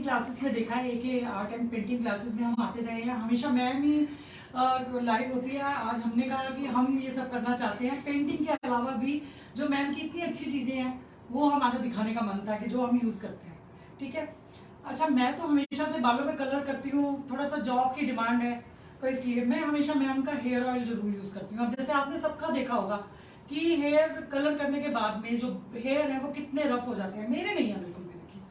Classes में देखा है कि आर्ट एंड पेंटिंग क्लासेस में हम आते रहे हैं, हमेशा मैम ही लाइव होती है। आज हमने कहा कि हम ये सब करना चाहते हैं, पेंटिंग के अलावा भी जो मैम की इतनी अच्छी चीज़ें हैं वो हमारा दिखाने का मन था कि जो हम यूज़ करते हैं। ठीक है, अच्छा मैं तो हमेशा से बालों में कलर करती हूँ, थोड़ा सा जॉब की डिमांड है तो इसलिए मैं हमेशा मैम का हेयर ऑयल जरूर यूज़ करती हूँ। अब जैसे आपने सबका देखा होगा कि हेयर कलर करने के बाद में जो हेयर है वो कितने रफ हो जाते हैं, मेरे नहीं है बिल्कुल भी देखिए,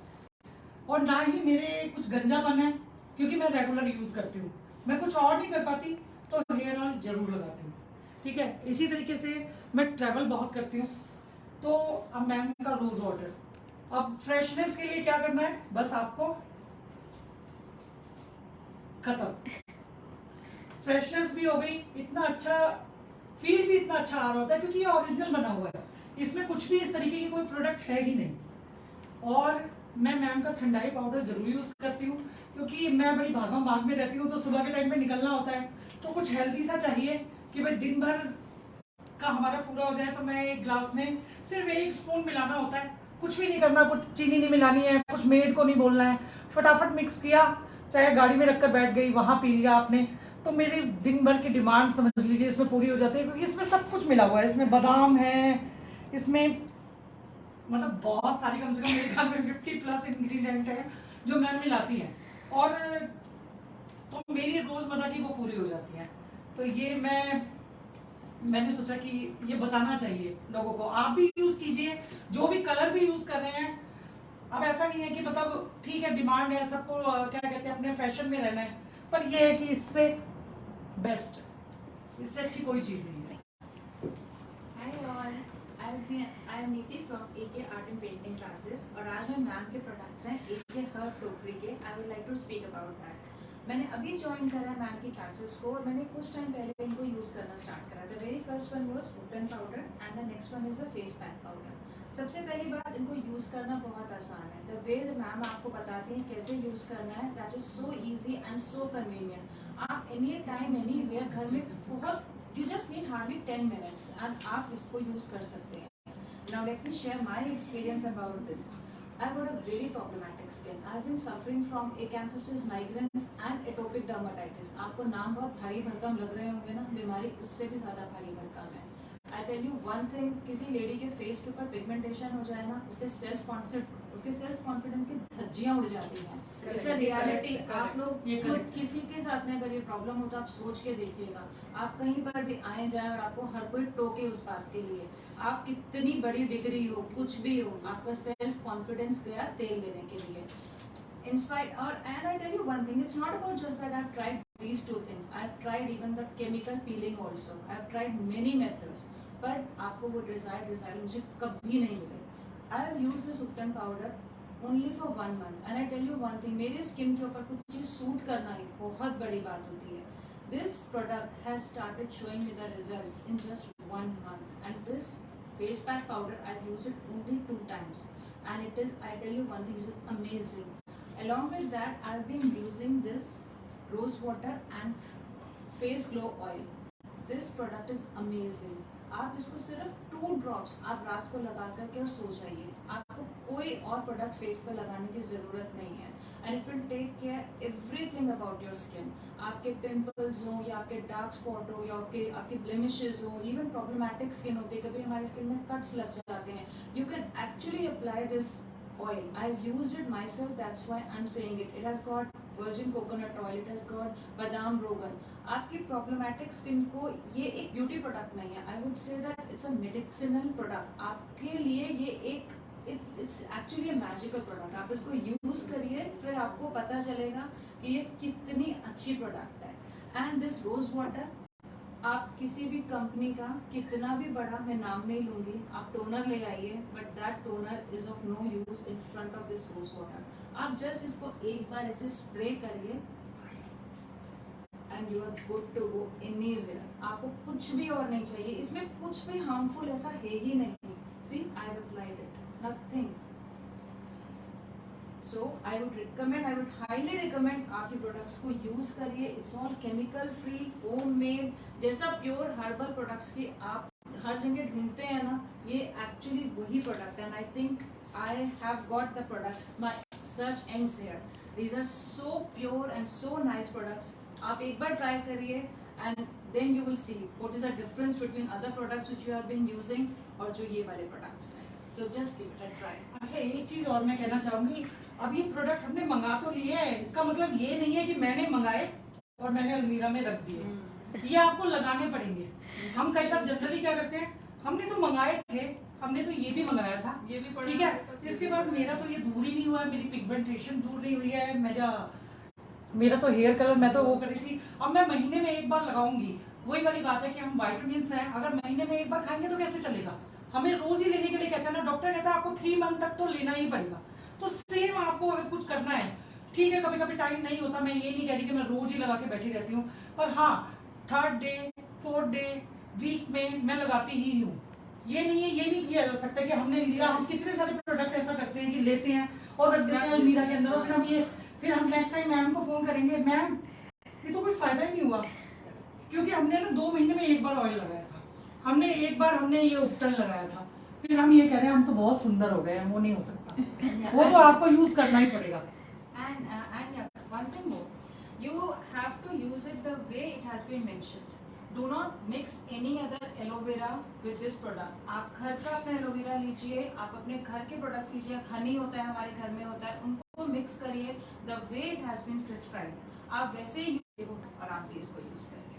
और ना ही मेरे कुछ गंजापन है क्योंकि मैं रेगुलर यूज़ करती हूँ। मैं कुछ और नहीं कर पाती तो हेयर ऑयल जरूर लगाती हूँ। ठीक है, इसी तरीके से मैं ट्रैवल बहुत करती हूँ तो अब मैम का रोज वाटर। अब फ्रेशनेस के लिए क्या करना है, बस आपको खत्म, फ्रेशनेस भी हो गई, इतना अच्छा फील भी इतना अच्छा आ रहा होता है क्योंकि ये ओरिजिनल बना हुआ है, इसमें कुछ भी इस तरीके की कोई प्रोडक्ट है ही नहीं। और मैं मैम का ठंडाई पाउडर जरूर यूज करती हूँ क्योंकि मैं बड़ी भागम भाग में रहती हूँ तो सुबह के टाइम पे निकलना होता है तो कुछ हेल्थी सा चाहिए कि भाई दिन भर का हमारा पूरा हो जाए। तो मैं एक ग्लास में सिर्फ 1 स्पून मिलाना होता है, कुछ भी नहीं करना, कुछ चीनी नहीं मिलानी है, कुछ मेड को नहीं बोलना है, फटाफट मिक्स किया, चाहे गाड़ी में रखकर बैठ गई वहां पी लिया आपने, तो मेरी दिन भर की डिमांड समझ लीजिए इसमें पूरी हो जाती है क्योंकि इसमें सब कुछ मिला हुआ है। इसमें बादाम है, इसमें मतलब बहुत सारी, कम से कम मेरे ख्याल में 50+ इंग्रेडिएंट है जो मैम मिलाती है और तो मेरी रोजमर्रा की वो पूरी हो जाती है। तो ये मैंने सोचा कि ये बताना चाहिए लोगों को, आप भी यूज कीजिए, जो भी कलर भी यूज कर रहे हैं। अब ऐसा नहीं है कि मतलब ठीक है डिमांड है सबको क्या कहते हैं अपने फैशन में रहना है, पर ये है कि इससे बेस्ट, इससे अच्छी कोई चीज नहीं है। Hi all, I am Neeti from AK Art and Painting Classes और आज मैं मैम के प्रोडक्ट्स हैं AK हर्ब टोकरी के। I would like to speak about that. मैंने अभी ज्वाइन करा है मैम की क्लासेस को और मैंने कुछ टाइम पहले इनको यूज़ करना स्टार्ट करा। The very first one was wooden powder and the next one is a face pack powder. सबसे पहली बात, इनको यूज़ करना बहुत आसान है। द वे द मैम आपको बताती हैं कैसे यूज़ करना है, that is so easy and so convenient. आप एनी टाइम एनी वेयर घर में बहुत, you just need hardly 10 minutes and आप इसको यूज कर सकते हैं। Now let me share my experience about this. I've got a very problematic skin. I've been suffering from acanthosis nigrans and atopic dermatitis. आपको नाम बहुत भारी भरकम लग रहे होंगे ना, बीमारी उससे भी ज्यादा भारी भरकम है। I tell you one thing, किसी लेडी के फेस के ऊपर पिगमेंटेशन हो जाए ना, उसके सेल्फ कॉन्फिडेंस की धज्जियां उड़ जाती हैं। It's a reality. आप लोग खुद किसी के साथ में अगर ये प्रॉब्लम हो तो आप सोच के देखिएगा, आप कहीं पर भी आए जाए और आपको हर कोई टोके उस बात के लिए, आप कितनी बड़ी डिग्री हो, कुछ भी हो, आपका सेल्फ कॉन्फिडेंस गया तेल लेने के लिए। Inspired, or and I tell you one thing, it's not about just that I've tried these two things. I've tried even the chemical peeling also. I've tried many methods, but आपको वो desired result मुझे कभी नहीं मिले। I've used this Upton powder only for 1 month, and I tell you one thing, मेरे skin के ऊपर कुछ चीज सूट करना ही बहुत बड़ी बात होती है। This product has started showing me the results in just 1 month, and this face pack powder I've used it only 2 times, and it is, I tell you one thing, it is amazing. Along with that, I've been using this rose water and face glow oil. This product is amazing. आप इसको सिर्फ 2 drops आप रात को लगा करके और सो जाइए, आपको कोई और प्रोडक्ट फेस पे लगाने की ज़रूरत नहीं है, and it will take care everything about your skin. आपके पिंपल्स हो या आपके डार्क स्पॉट हो या आपके ब्लेमिशेस हो, इवन प्रॉब्लमेटिक स्किन होती है, कभी हमारी स्किन में कट्स लग जाते हैं, you can actually apply this oil. I've used it myself, that's why I'm saying it. It has got virgin coconut oil, it has got badam rogan. आपकी problematic skin को ये एक beauty product नहीं है, I would say that it's a medicinal product. आपके लिए ये एक it's actually a magical product. आप इसको use करिए, फिर आपको पता चलेगा कि ये कितनी अच्छी product है। And this rose water, आप किसी भी कंपनी का कितना भी बड़ा, मैं नाम नहीं लूंगी, आप टोनर ले आइए, but that toner is of no use in front of this rose water. आप जस्ट इसको एक बार ऐसे स्प्रे करिए and you are good to go anywhere. आपको कुछ भी और नहीं चाहिए, इसमें कुछ भी हार्मफुल ऐसा है ही नहीं। See, I have applied it, nothing. So I would highly recommend आप ये प्रोडक्ट्स को यूज करिए। It's all chemical free, homemade, जैसा प्योर हर्बल प्रोडक्ट्स की आप हर जगह ढूंढते हैं ना, ये एक्चुअली वही प्रोडक्ट है। And I think I have got the products, my search ends here. These are so pure and so nice products. आप एक बार try करिए and then you will see what is the difference between other products which you have been using और जो ये वाले products हैं. So just give it a try. अच्छा, एक चीज और मैं कहना चाहूंगी, अब ये प्रोडक्ट हमने मंगा तो लिए हैं, इसका मतलब ये नहीं है कि मैंने मंगाए और मैंने अलमीरा में रख दिए। ये आपको लगाने पड़ेंगे। हम कई बार जनरली क्या करते हैं, हमने तो मंगाए थे, हमने तो ये भी मंगाया था, ये भी ठीक है, इसके बाद मेरा तो ये दूर ही नहीं हुआ है, मेरी पिगमेंटेशन दूर नहीं हुई है, मेरा तो हेयर कलर मैं तो वो करी थी। अब मैं महीने में एक बार लगाऊंगी, वही वाली बात है कि हम वाइटामिन हैं, अगर महीने में एक बार खाएंगे तो कैसे चलेगा? हमें रोज ही लेने के लिए कहते हैं ना, डॉक्टर कहता है आपको 3 मंथ तक तो लेना ही पड़ेगा। तो सेम आपको अगर कुछ करना है, ठीक है, कभी कभी टाइम नहीं होता, मैं ये नहीं कह रही कि मैं रोज ही लगा के बैठी रहती हूँ, पर हाँ 3rd day 4th day week में मैं लगाती ही हूँ। ये नहीं किया जा सकता कि हमने लिया, हम कितने सारे प्रोडक्ट ऐसा करते हैं कि लेते हैं और रख देते हैं अलमीरा के अंदर, और फिर हम नेक्स्ट टाइम मैम को फोन करेंगे, मैम ये तो कुछ फायदा ही नहीं हुआ, क्योंकि हमने ना 2 महीने में एक बार ऑयल लगाया था, हमने एक बार ये उपटन लगाया था, फिर हम ये कह रहे हैं हम तो बहुत सुंदर हो गए हैं। वो नहीं हो सकता, वो तो आपको यूज करना ही पड़ेगा। And yeah, one thing more, you have to use it the way it has been mentioned. Do not mix any other aloe vera with this product. आप घर का अपना एलोवेरा लीजिए, आप अपने घर के प्रोडक्ट्स लीजिए, हनी होता है हमारे घर में होता है, उनको मिक्स करिए the way it has been prescribed. आप वैसे ही और आप भी इसको यूज करिए।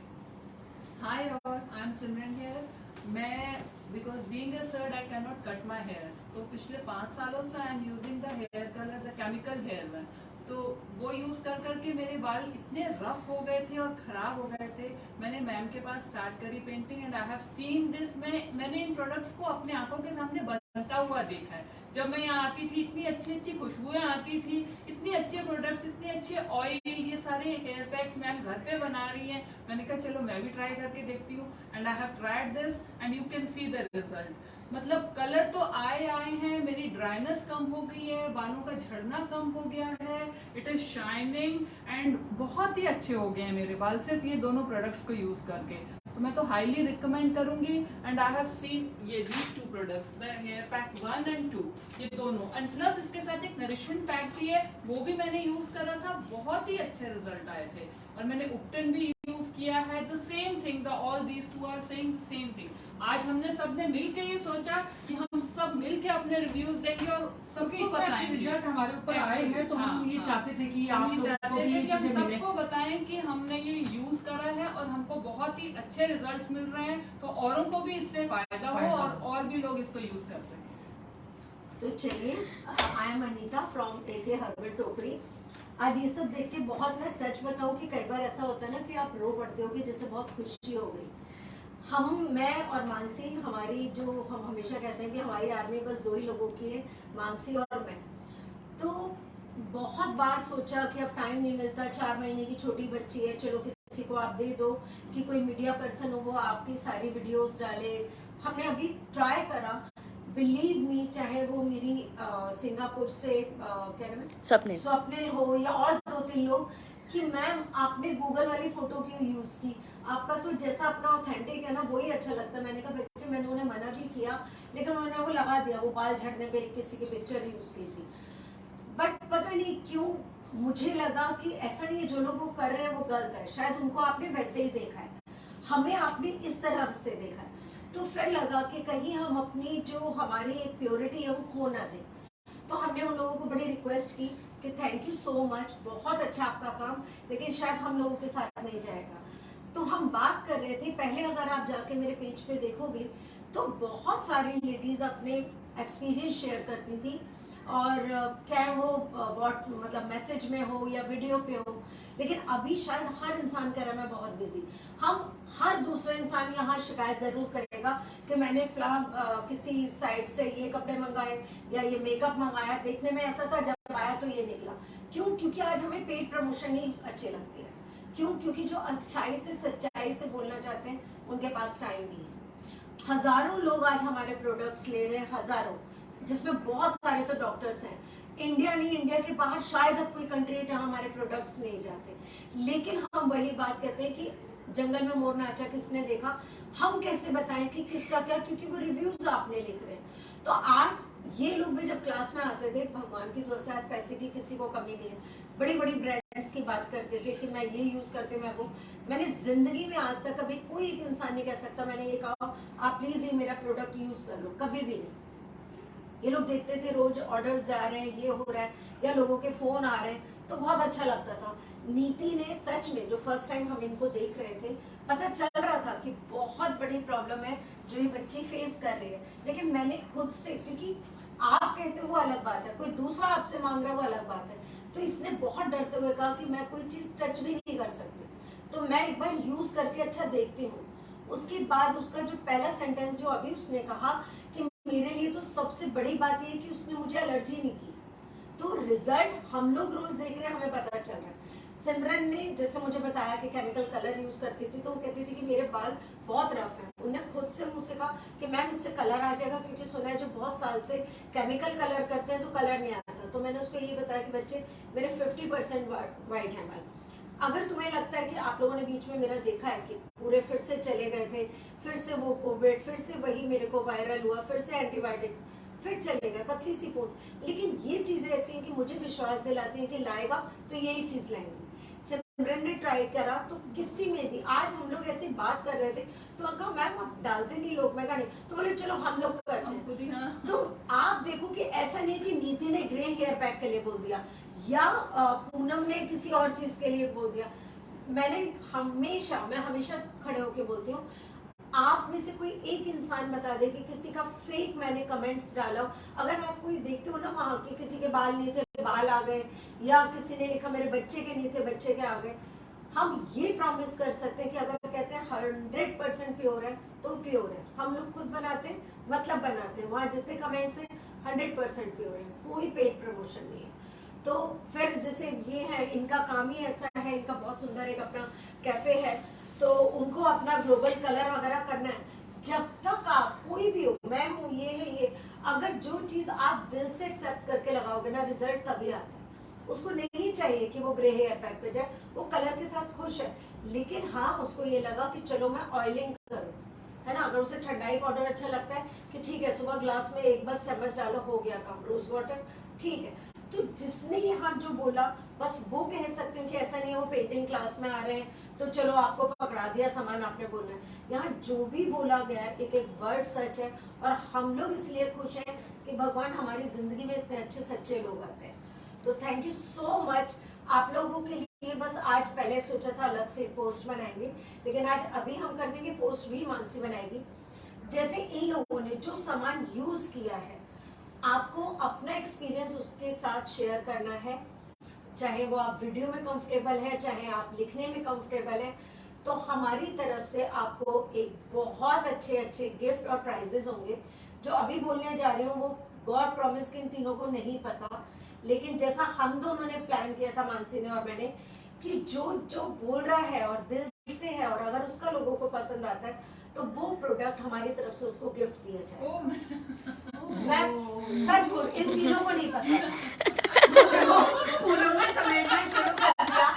Hi all, I am Simran here. मैं because being a surd I cannot cut my hairs. तो पिछले 5 सालों से I am using the hair color, the chemical hair one. तो वो यूज करके मेरे बाल इतने रफ हो गए थे और खराब हो गए थे। मैंने मैम के पास स्टार्ट करी painting and I have seen this. मैंने इन प्रोडक्ट्स को अपने आंखों के सामने बनता हुआ देखा है। जब मैं यहाँ आती थी इतनी अच्छी खुशबुएं आती थी, इतने अच्छे प्रोडक्ट्स, इतने अच्छे ऑयल, ये सारे हेयर पैक्स मैम घर पे बना रही हैं। मैंने कहा चलो मैं भी ट्राई करके देखती हूँ and I have tried this and you can see the result. मतलब कलर तो आए हैं, मेरी ड्राइनेस कम हो गई है, बालों का झड़ना कम हो गया है, इट इज शाइनिंग एंड बहुत ही अच्छे हो गए हैं मेरे बाल सिर्फ ये दोनों प्रोडक्ट्स को यूज करके। तो मैं तो हाईली रिकमेंड करूंगी एंड आई हैव सीन ये these 2 products, the hair pack 1 and 2, ये दोनों, एंड प्लस इसके साथ एक नरिशमेंट पैक भी है, वो भी मैंने यूज करा था, बहुत ही अच्छे रिजल्ट आए थे। और मैंने उपटन भी यूज किया है, the same thing, the all these 2 are saying same thing. आज हमने सबने मिलके ये सोचा कि हम सब मिलके अपने रिव्यूज देंगे और सबको बताएंगे। रिजल्ट हमारे ऊपर आए हैं तो हम ये चाहते थे कि आप लोगों को भी ये चीजें मिलें, सबको बताएं कि हमने ये यूज करा है और हमको बहुत ही अच्छे रिजल्ट्स मिल रहे हैं, तो औरों को भी इससे फायदा हो और भी लोग इसको यूज कर सकें। तो चलिए, I am Anita from AK herbal टोकरी। आज ये सब देख के बहुत, मैं सच बताऊं कि कई बार ऐसा होता है ना कि आप रो पड़ते हो कि जैसे बहुत खुशी हो गई। मैं और मानसी, हमारी जो हम हमेशा कहते हैं कि हमारी आर्मी बस 2 ही लोगों की है, मानसी और मैं। तो बहुत बार सोचा कि अब टाइम नहीं मिलता, 4 महीने की छोटी बच्ची है, चलो किसी को आप दे दो कि कोई मीडिया पर्सन हो, वो आपकी सारी वीडियोस डाले। हमने अभी ट्राई करा, बिलीव मी, चाहे वो मेरी सिंगापुर से क्या नाम है, स्वप्निल हो या और 2-3 लोग, कि मैम आपने गूगल वाली फोटो क्यों यूज की, आपका तो जैसा अपना ऑथेंटिक है ना वही अच्छा लगता है। मैंने कहा बच्चे, मैंने उन्हें मना भी किया लेकिन उन्होंने वो लगा दिया, वो बाल झड़ने पे किसी की पिक्चर यूज की थी। बट पता नहीं क्यों मुझे लगा कि ऐसा नहीं है, जो लोग वो कर रहे हैं वो गलत है, शायद उनको आपने वैसे ही देखा है, हमें आपने इस तरह से देखा है। तो फिर लगा कि कहीं हम अपनी जो हमारी एक प्योरिटी है वो खो ना दें। तो हमने उन लोगों को बड़ी रिक्वेस्ट की कि थैंक यू सो मच, बहुत अच्छा आपका काम, लेकिन शायद हम लोगों के साथ नहीं जाएगा। तो हम बात कर रहे थे, पहले अगर आप जाके मेरे पेज पे देखोगे तो बहुत सारी लेडीज अपने एक्सपीरियंस शेयर करती थी, और चाहे वो मतलब मैसेज में हो या वीडियो पे हो। लेकिन अभी शायद हर इंसान कह रहा है मैं बहुत बिजी। हम हर दूसरा इंसान यहाँ शिकायत जरूर करेगा कि मैंने किसी साइट से ये कपड़े मंगाए या ये मेकअप मंगाया, देखने में ऐसा था, जब आया तो ये निकला। क्यों? क्योंकि आज हमें पेड प्रमोशन ही अच्छी लगती है। क्यों? क्योंकि जो अच्छाई से सच्चाई से बोलना चाहते हैं उनके पास टाइम नहीं है। हजारों लोग आज हमारे प्रोडक्ट्स ले रहे हैं, हजारों, जिसमें बहुत सारे तो डॉक्टर्स हैं। इंडिया नहीं, इंडिया के बाहर शायद अब कोई कंट्री है जहां हमारे प्रोडक्ट्स नहीं जाते। लेकिन हम वही बात कहते हैं कि जंगल में मोर नाचा किसने देखा, हम कैसे बताएं कि किसका क्या, क्योंकि वो रिव्यूज आपने लिख रहे हैं। तो आज ये लोग भी जब क्लास में आते थे, भगवान की दुआ से आज पैसे की किसी को कमी नहीं है, बड़ी बड़ी ब्रांड्स की बात करते थे कि मैं ये यूज करती हूँ, मैं वो। मैंने जिंदगी में आज तक कभी कोई एक इंसान नहीं कह सकता मैंने ये कहा आप प्लीज ये मेरा प्रोडक्ट यूज कर लो, कभी भी नहीं। ये लोग देखते थे रोज ऑर्डर्स जा रहे हैं, ये हो रहा है, या लोगों के फोन आ रहे हैं, तो बहुत अच्छा लगता था। नीति ने सच में जो फर्स्ट टाइम हम इनको देख रहे थे, पता चल रहा था कि बहुत बड़ी प्रॉब्लम है जो ये बच्ची फेस कर रही है। लेकिन मैंने खुद से, क्योंकि आप कहते हो वो अलग बात है, कोई दूसरा आपसे मांग रहा है वो अलग बात है, तो इसने बहुत डरते हुए कहा कि मैं कोई चीज टच भी नहीं कर सकती, तो मैं एक बार यूज करके अच्छा देखती हूँ। उसके बाद उसका जो पहला सेंटेंस जो अभी उसने कहा कि मेरे लिए तो सबसे बड़ी बात ये है कि उसने मुझे एलर्जी नहीं की। तो रिजल्ट हम लोग रोज देख रहे हैं, हमें पता चल रहा है। सिमरन ने जैसे मुझे बताया कि केमिकल कलर यूज करती थी, तो वो कहती थी कि मेरे बाल बहुत रफ हैं। उन्हें खुद से मुझसे कहा कि मैम इससे कलर आ जाएगा, क्योंकि सुना है जो बहुत साल से केमिकल कलर करते हैं तो कलर नहीं आता। तो मैंने उसको ये बताया कि बच्चे मेरे 50% वाइट हैं बाल। अगर तुम्हें लगता है कि आप लोगों ने बीच में मेरा देखा है कि पूरे फिर से चले गए थे, फिर से वो कोविड, फिर से वही मेरे को वायरल हुआ, फिर से एंटीबायोटिक्स, फिर चले गए, पतली सी पोत, लेकिन ये चीजें ऐसी हैं कि मुझे विश्वास दिलाती हैं कि लाएगा तो यही चीज लाएंगे। सिमरन ने ट्राई करा तो किसी में भी, आज हम लोग ऐसी बात कर रहे थे तो उनका मैम आप डालते नहीं लोग, मैं कहा नहीं, तो बोले चलो हम लोग करते हैं। तो आप देखो कि ऐसा नहीं कि नीति ने ग्रे हेयर पैक के लिए बोल दिया या पूनम ने किसी और चीज के लिए बोल दिया। मैं हमेशा खड़े होके बोलती हूँ, आप में से कोई एक इंसान बता दे कि किसी का फेक मैंने कमेंट्स डाला हो। अगर आप कोई देखते हो ना वहां के किसी के बाल नहीं थे, बाल आ गए, या किसी ने लिखा मेरे बच्चे के नहीं थे, बच्चे के आ गए, हम ये प्रॉमिस कर सकते हैं कि अगर कहते हैं 100% प्योर है तो प्योर है। हम लोग खुद बनाते हैं, मतलब बनाते हैं, वहां जितने कमेंट्स हैं 100% प्योर है, कोई पेड प्रमोशन नहीं है। तो फिर जैसे ये है, इनका काम ही ऐसा है, इनका बहुत सुंदर एक अपना कैफे है, तो उनको अपना ग्लोबल कलर वगैरह करना है। जब तक आप कोई भी हो, मैं हूँ, ये है, ये, अगर जो चीज आप दिल से एक्सेप्ट करके लगाओगे ना, रिजल्ट तभी आता है। उसको नहीं चाहिए कि वो ग्रे हेयर पैक पे जाए, वो कलर के साथ खुश है, लेकिन हाँ उसको ये लगा कि चलो मैं ऑयलिंग करूँ, है ना। अगर उसे ठंडाई पाउडर अच्छा लगता है कि ठीक है सुबह ग्लास में एक बस चम्मच डालो, हो गया काम, रोज वाटर, ठीक है। तो जिसने यहाँ जो बोला बस वो कह सकते हो कि ऐसा नहीं है वो पेंटिंग क्लास में आ रहे हैं तो चलो आपको पकड़ा दिया सामान आपने बोलना है। यहाँ जो भी बोला गया एक एक वर्ड सच है, और हम लोग इसलिए खुश हैं कि भगवान हमारी जिंदगी में इतने अच्छे सच्चे लोग आते हैं। तो थैंक यू सो मच आप लोगों के लिए। बस आज पहले सोचा था अलग से पोस्ट बनाएंगे, लेकिन आज अभी हम कर देंगे पोस्ट भी, मानसी बनाएगी। जैसे इन लोगों ने जो सामान यूज किया है, आपको अपना एक्सपीरियंस उसके साथ शेयर करना है, चाहे वो आप वीडियो में कंफर्टेबल है, चाहे आप लिखने में कंफर्टेबल है, तो हमारी तरफ से आपको एक बहुत अच्छे अच्छे गिफ्ट और प्राइजेस होंगे। जो अभी बोलने जा रही हूँ वो गॉड प्रॉमिस कि इन तीनों को नहीं पता, लेकिन जैसा हम दोनों ने प्लान किया था, मानसी ने और मैंने, कि जो जो बोल रहा है और दिल से है, और अगर उसका लोगों को पसंद आता है तो वो प्रोडक्ट हमारी तरफ से उसको गिफ्ट दिया जाए। मैं सच बोल, इन तीनों को नहीं पता, उन्होंने समेटना शुरू कर दिया।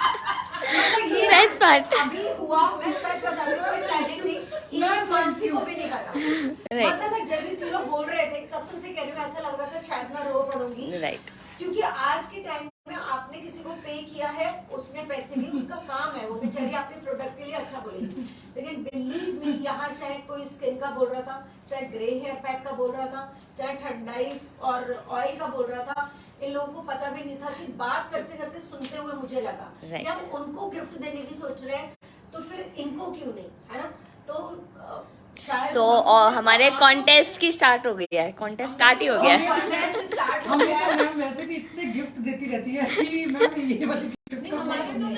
मतलब ये Best part. अभी हुआ, मैं सच बता रही हूँ, कोई प्लानिंग नहीं, इवन मानसी को भी नहीं पता। Right. मतलब ना जब ये तीनों बोल रहे थे, कसम से कह रही हूँ, ऐसा लग रहा था शायद मैं रो पड़ूंगी। Right. क्योंकि आज के टाइम में आपने किसी को पे किया है, उसने पैसे दिए, उसका काम है, वो बेचारी आपके प्रोडक्ट के लिए अच्छा बोलेगी। लेकिन बिलीव मी, यहाँ चाहे कोई स्किन का बोल रहा था, चाहे ग्रे हेयर पैक का बोल रहा था, चाहे ठंडाई और ऑयल का बोल रहा था, इन लोगों को पता भी नहीं था कि बात करते करते सुनते हुए मुझे लगा Right. जब उनको गिफ्ट देने की सोच रहे हैं तो फिर इनको क्यों नहीं, है ना। तो शायद तो हमारे कॉन्टेस्ट की स्टार्ट हो गई है, कॉन्टेस्ट स्टार्ट ही हो गया है। कॉन्टेस्ट स्टार्ट हो हम गया है। मैम वैसे भी इतने गिफ्ट देती रहती है कि मैम ये वाली गिफ्ट नहीं, हमारे तो ना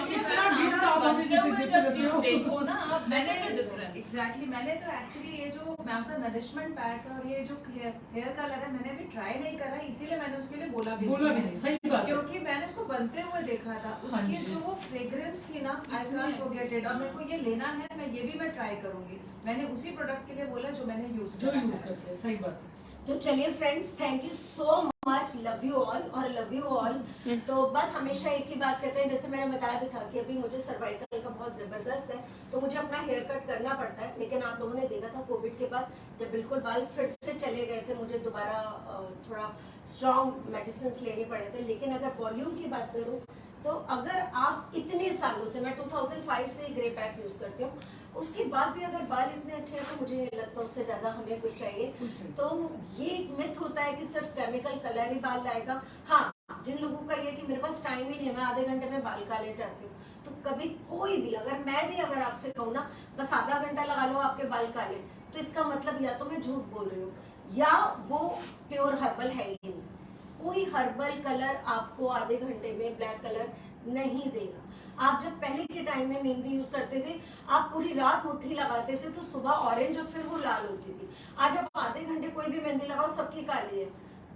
इतना गिफ्ट आप हमें बनते हुए देते जब रहते हो। चीज देखो ना आप, मैंने डिफरेंस एग्जैक्टली मैंने तो एक्चुअली ये जो मैम का नरिशमेंट पैक और ये जो हेयर कलर है मैंने अभी ट्राई नहीं करा, इसीलिए मैंने उसके लिए बोला भी नहीं, सही बात है। क्योंकि मैंने उसको बनते हुए देखा था, हाँ उसकी जी। जो वो फ्रेग्रेंस थी ना, आई कांट फॉरगेट इट, और मेरे को ये लेना है, मैं ये भी मैं ट्राई करूंगी। मैंने उसी प्रोडक्ट के लिए बोला जो मैंने यूज जो यूज करते हैं, सही बात है। तो चलिए friends, thank you so much, love you all और लव यू ऑल। तो बस हमेशा एक ही बात कहते हैं, जैसे मैंने बताया भी था कि अभी मुझे सर्वाइकल का बहुत जबरदस्त है, तो मुझे अपना हेयर कट करना पड़ता है। लेकिन आप लोगों ने देखा था कोविड के बाद जब बिल्कुल बाल फिर से चले गए थे, मुझे दोबारा थोड़ा स्ट्रॉन्ग मेडिसिन लेने पड़े थे। लेकिन अगर वॉल्यूम की बात करूँ तो अगर आप इतने सालों से, मैं 2005 से ग्रे पैक यूज करती हूँ, उसके बाद भी अगर बाल इतने अच्छे हैं तो मुझे नहीं लगता उससे ज्यादा हमें कुछ चाहिए। तो ये एक मिथ होता है कि सिर्फ केमिकल कलर ही बाल लाएगा। हाँ, जिन लोगों का ये कि मेरे पास टाइम ही नहीं है, मैं आधे घंटे में बाल काले जाती हूँ, तो कभी कोई भी अगर आपसे कहूँ ना बस आधा घंटा लगा लो आपके बाल काले, तो इसका मतलब या तो मैं झूठ बोल रही हूँ या वो प्योर हर्बल है ही नहीं। कोई हर्बल कलर आपको आधे घंटे में ब्लैक कलर नहीं देगा। आप जब पहले के टाइम में मेहंदी यूज करते थे, आप पूरी रात मुट्ठी लगाते थे तो सुबह ऑरेंज और फिर वो लाल होती थी। आज आप आधे घंटे कोई भी मेहंदी लगाओ, सबकी काली है,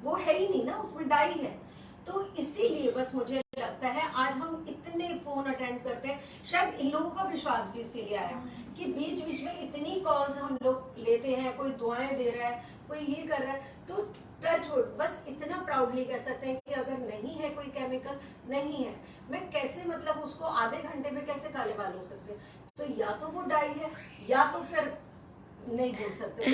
वो है ही नहीं ना, उसमें डाई है। तो इसीलिए बस मुझे लगता है आज हम इतने फोन अटेंड करते हैं, शायद इन लोगों का विश्वास भी इसीलिए आया कि बीच बीच में इतनी कॉल्स हम लोग लेते हैं, कोई दुआएं दे रहा है, कोई ये कर रहा है। तो टच वुड, बस इतना प्राउडली कह सकते हैं कि अगर नहीं है कोई केमिकल, नहीं है, मैं कैसे मतलब उसको आधे घंटे में कैसे काले बाल हो सकते हैं? तो या तो वो डाई है या तो फिर नहीं बोल सकते।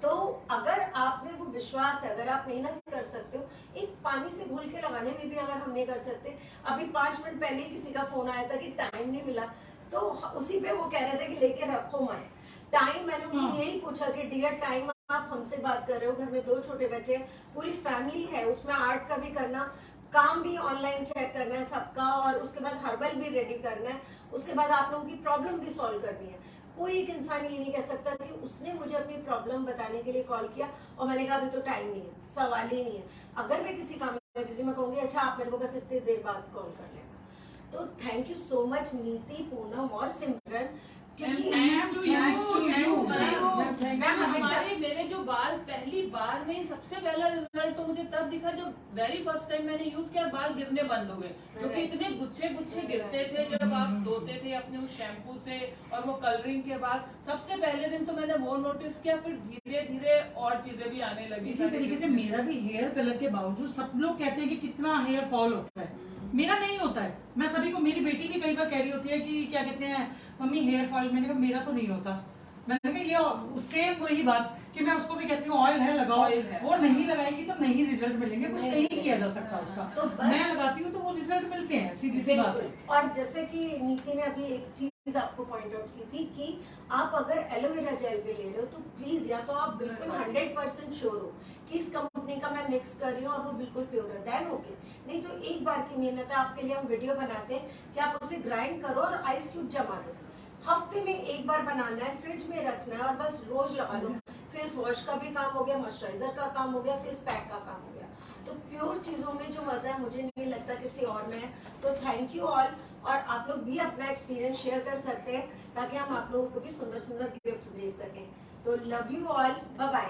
तो अगर आप में वो विश्वास है, अगर आप मेहनत कर सकते हो, एक पानी से घोल के लगाने में भी अगर हम नहीं कर सकते। अभी 5 मिनट पहले किसी का फोन आया था कि टाइम नहीं मिला, तो उसी पे वो कह रहे थे कि लेके रखो मत टाइम। मैंने उनको यही पूछा कि डियर टाइम, आप हमसे बात कर रहे हो, घर में 2 छोटे बच्चे हैं, पूरी फैमिली है, उसमें आर्ट का भी करना, काम भी ऑनलाइन चेक करना है सबका, और उसके बाद हर्बल भी रेडी करना है, उसके बाद आप लोगों की प्रॉब्लम भी सॉल्व करनी है। कोई एक इंसान ये नहीं कह सकता कि उसने मुझे अपनी प्रॉब्लम बताने के लिए कॉल किया और मैंने कहा अभी तो टाइम नहीं है, सवाल ही नहीं है। अगर मैं किसी काम में बिजी, मैं कहूंगी अच्छा आप मेरे को बस इतनी देर बाद कॉल कर लेना। तो थैंक यू सो मच नीति, पूनम और सिमरन, क्योंकि मेरे जो बाल पहली बार में सबसे पहला रिजल्ट तो मुझे तब दिखा जब वेरी फर्स्ट टाइम मैंने यूज किया, बाल गिरने बंद हो गए, क्योंकि इतने गुच्छे गुच्छे गिरते थे जब आप धोते थे अपने उस शैम्पू से और वो कलरिंग के बाद। सबसे पहले दिन तो मैंने वो नोटिस किया, फिर धीरे धीरे और चीजें भी आने लगी। इसी तरीके से मेरा भी हेयर कलर के बावजूद सब लोग कहते हैं कि कितना हेयर फॉल होता है, मेरा नहीं होता है। मैं सभी को, मेरी बेटी भी कई बार कह रही होती है कि क्या कहते हैं मम्मी हेयर फॉल, मैंने कहा मेरा तो नहीं होता। मैंने कहा ये सेम वही बात कि मैं उसको भी कहती हूँ ऑयल है लगाओ, वो नहीं लगाएगी तो नहीं रिजल्ट मिलेंगे, कुछ नहीं किया जा सकता उसका। तो मैं लगाती हूँ तो वो रिजल्ट मिलते हैं, सीधी सी बात है। और जैसे कि नीति ने अभी एक चीज आपको पॉइंट आउट की थी कि आप अगर एलोवेरा जेल भी ले रहे हो तो प्लीज या तो आप बिल्कुल 100% श्योर हो कि इस कंपनी का मैं मिक्स कर रही हूँ और वो बिल्कुल प्योर है, देन ओके। नहीं तो एक बार की मेहनत है, आपके लिए हम वीडियो बनाते हैं कि आप उसे ग्राइंड करो और आइस क्यूब जमा दो। हफ्ते में एक बार बनाना है, फ्रिज में रखना है और बस रोज लगा लो। फेस वॉश का भी काम हो गया, मॉइस्चराइजर का काम हो गया, फेस पैक का काम हो गया। तो प्योर चीजों में जो मजा है मुझे नहीं लगता किसी और में है। तो थैंक यू ऑल, और आप लोग भी अपना एक्सपीरियंस शेयर कर सकते हैं ताकि हम आप लोगों को भी सुंदर सुंदर गिफ्ट भेज सकें। तो love you all, bye bye.